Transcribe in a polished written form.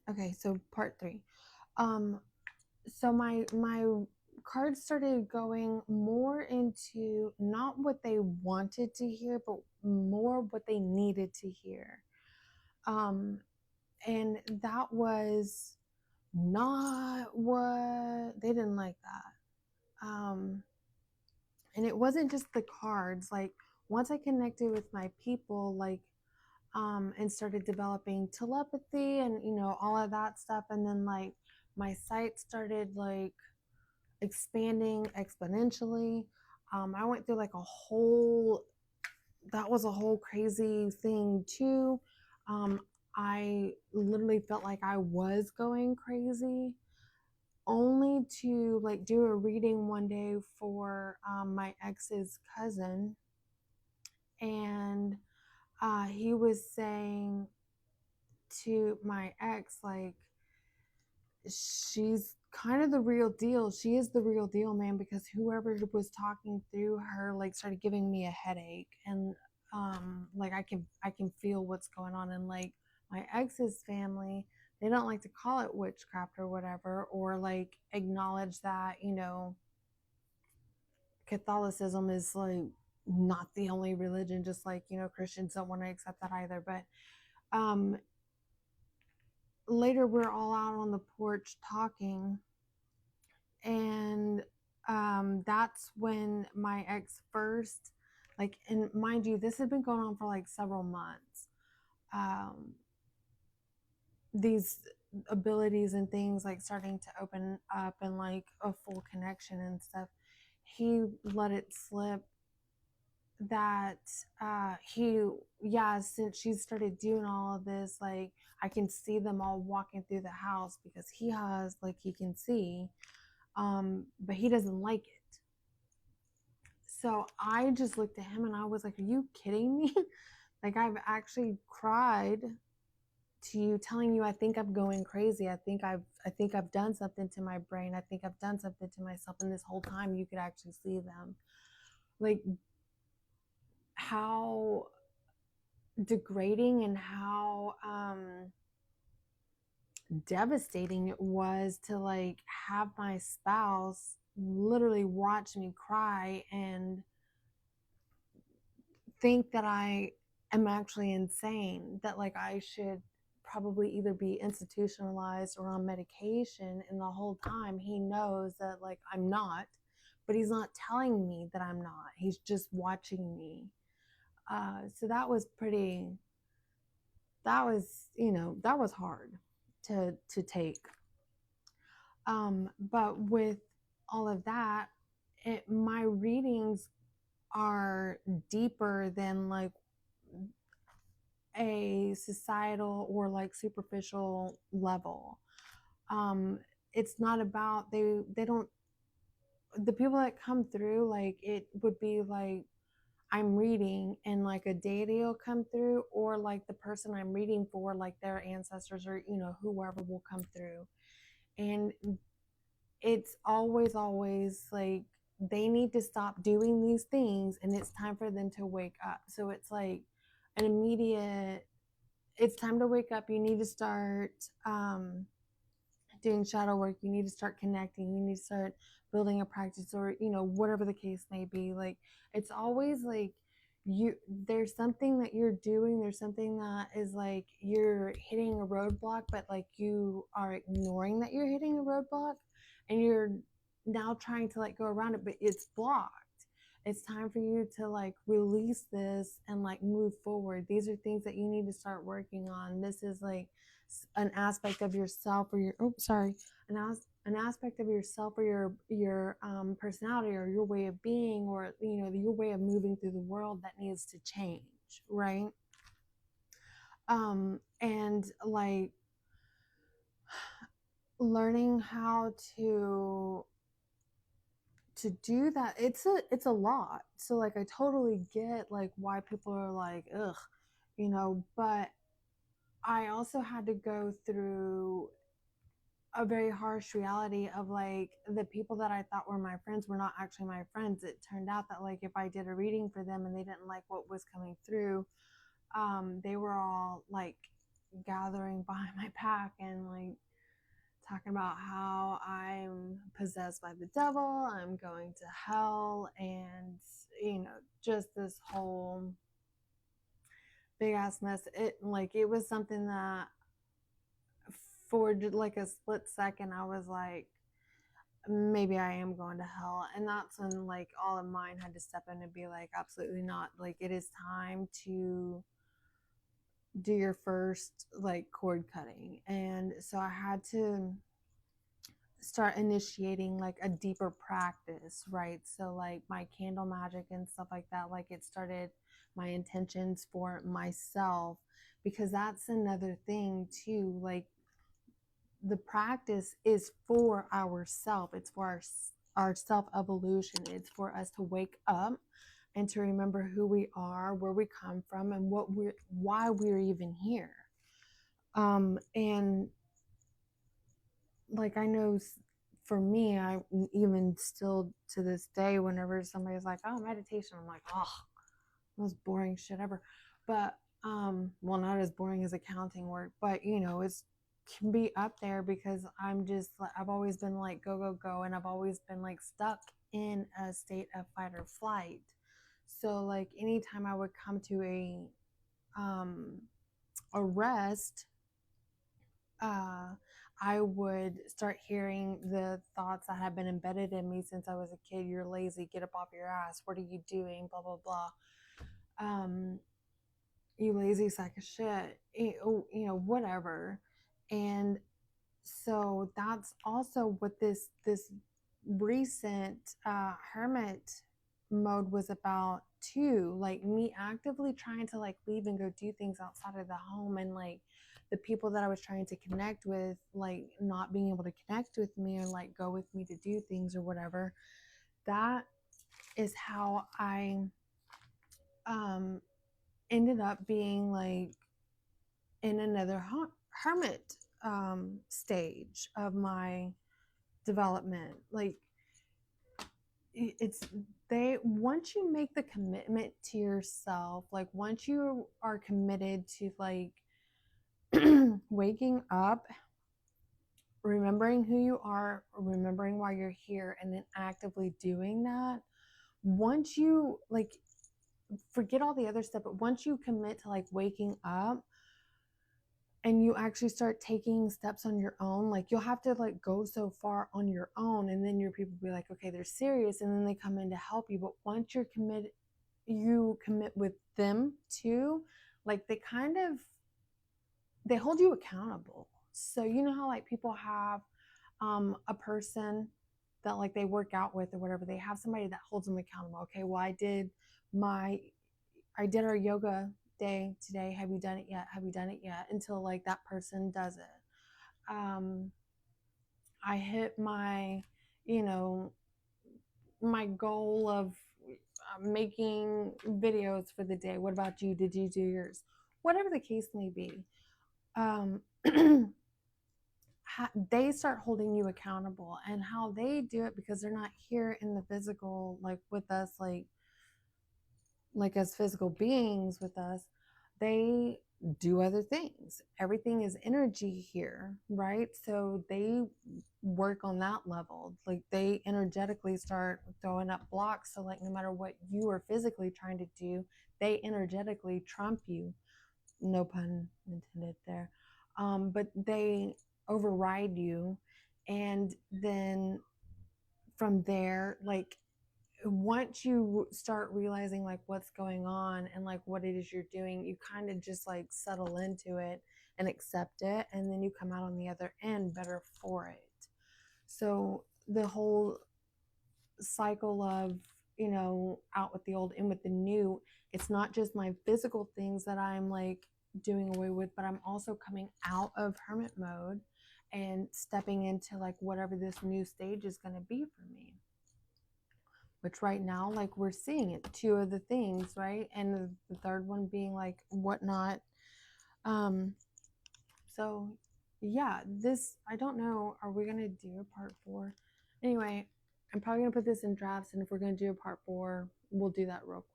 Okay, so part 3. Um, so my cards started going more into not what they wanted to hear, but more what they needed to hear. Um, and that was not what they didn't like that. And it wasn't just the cards. Like once I connected with my people, like and started developing telepathy and all of that stuff, and then like my sight started like expanding exponentially. I went through like a whole that was a whole crazy thing too. um, I literally felt like I was going crazy, only to like do a reading one day for my ex's cousin, and he was saying to my ex, like, she's kind of the real deal. She is the real deal, man, because whoever was talking through her like started giving me a headache, and like I can feel what's going on. And like my ex's family, they don't like to call it witchcraft or whatever, or like acknowledge that Catholicism is like not the only religion, just like Christians don't want to accept that either. But um later we're all out on the porch talking, and that's when my ex first, like, and mind you, this had been going on for like several months. um these abilities and things like starting to open up and like a full connection and stuff. He let it slip that he yeah, since she started doing all of this, like I can see them all walking through the house because he has, like, he can see, but he doesn't like it. So I just looked at him and I was like, are you kidding me? Like, I've actually cried to you, telling you I think I'm going crazy. I think I've done something to my brain. I think I've done something to myself, and this whole time you could actually see them. Like, how degrading and how devastating it was to like have my spouse literally watch me cry and think that I am actually insane, that like I should probably either be institutionalized or on medication. And the whole time he knows that like I'm not, but he's not telling me that I'm not. He's just watching me. So that was pretty, that was hard to take. But with all of that, my readings are deeper than like a societal or like superficial level. um it's not about, they don't, the people that come through, like it would be like I'm reading and like a deity will come through, or like the person I'm reading for, like their ancestors or whoever will come through. And it's always like they need to stop doing these things and it's time for them to wake up. So it's like an immediate, it's time to wake up. You need to start doing shadow work. You need to start connecting. You need to start building a practice, or whatever the case may be. Like, it's always like you there's something that you're doing, there's something that is like you're hitting a roadblock, but like you are ignoring that you're hitting a roadblock, and you're now trying to like go around it, but it's blocked. It's time for you to like release this and like move forward. These are things that you need to start working on. This is like an aspect of yourself, or your, oh sorry, an aspect of yourself, or your personality, or your way of being, or your way of moving through the world that needs to change, right? And like learning how to do that, it's a lot. So like I totally get like why people are like, ugh, but I also had to go through a very harsh reality of like the people that I thought were my friends were not actually my friends. It turned out that like if I did a reading for them and they didn't like what was coming through, they were all like gathering behind my back and like talking about how I'm possessed by the devil, I'm going to hell, and just this whole big ass mess. It was something that for like a split second I was like, maybe I am going to hell. And that's when like all of mine had to step in and be like, absolutely not. Like, it is time to do your first like cord cutting. And so I had to start initiating like a deeper practice, right? So like my candle magic and stuff like that, like it started my intentions for myself, because that's another thing too. Like, the practice is for ourself. It's for our self evolution. It's for us to wake up and to remember who we are, where we come from, and why we're even here. And like, I know for me, I even still to this day, whenever somebody's like, "Oh, meditation," I'm like, "Oh, most boring shit ever." But well, not as boring as accounting work, but it's can be up there, because I've always been like go go go, and I've always been like stuck in a state of fight or flight. So like anytime I would come to a rest, I would start hearing the thoughts that have been embedded in me since I was a kid. You're lazy, get up off your ass, what are you doing, blah blah blah. You lazy sack of shit, whatever. And so that's also what this recent hermit mode was about too. Like, me actively trying to like leave and go do things outside of the home, and like the people that I was trying to connect with, like not being able to connect with me or like go with me to do things or whatever. That is how I ended up being like in another hermit stage of my development. Like, it's they once you make the commitment to yourself, like once you are committed to like waking up, remembering who you are, remembering why you're here, and then actively doing that, once you like forget all the other stuff, but once you commit to like waking up and you actually start taking steps on your own, like you'll have to like go so far on your own, and then your people be like, okay, they're serious, and then they come in to help you. But once you're committed, you commit with them too, like they hold you accountable. So you know how like people have a person that like they work out with or whatever, they have somebody that holds them accountable. Okay, well, I did our yoga day today. Have you done it yet? Have you done it yet? Until like that person does it. I hit my, you know, my goal of making videos for the day. What about you? Did you do yours? Whatever the case may be. They start holding you accountable, and how they do it, because they're not here in the physical, like with us, like as physical beings with us, they do other things. Everything is energy here, right? So they work on that level. Like, they energetically start throwing up blocks. So like no matter what you are physically trying to do, they energetically trump you. No pun intended there. But they override you. And then from there, like once you start realizing like what's going on and like what it is you're doing, you kind of just like settle into it and accept it, and then you come out on the other end better for it. So the whole cycle of out with the old, in with the new, it's not just my physical things that I'm like doing away with, but I'm also coming out of hermit mode and stepping into like whatever this new stage is going to be for me, which right now, like, we're seeing it, two of the things, right? And the third one being like whatnot. So yeah, this, I don't know, are we gonna do a part 4? Anyway, I'm probably gonna put this in drafts, and if we're gonna do a part 4, we'll do that real quick.